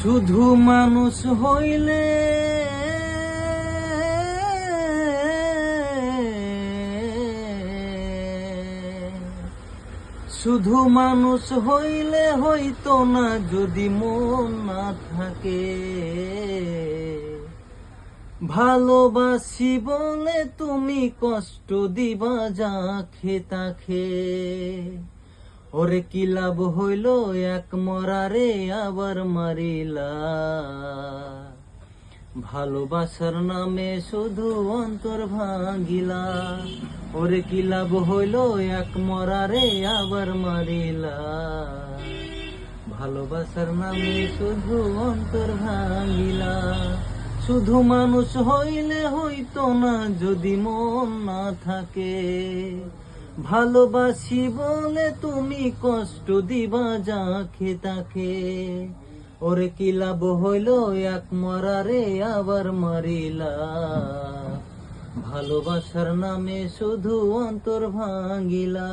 শুধু মানুষ হইলে শুধু মানুষ হইলে হইতো না যদি মন না থাকে। ভালোবাসি বলে তুমি কষ্ট দিবা যাকে তাকে। ওরে কি লাভ হইল এক মরারে আবার মারিলা। ভালোবাসার নামে শুধু অন্তর ভাঙিলা। ওরে কি লাভ হইল এক মরারে আবার মারিলা। ভালোবাসার নামে শুধু অন্তর ভাঙিলা। শুধু মানুষ হইলে হইতো না যদি মন না থাকে। ভালোবাসি বলে তুমি কষ্ট দিবা যাকে তাকে। ওরে কি লাভ হইল এক মরারে আবার মারিলা। ভালোবাসার নামে শুধু অন্তর ভাঙিলা।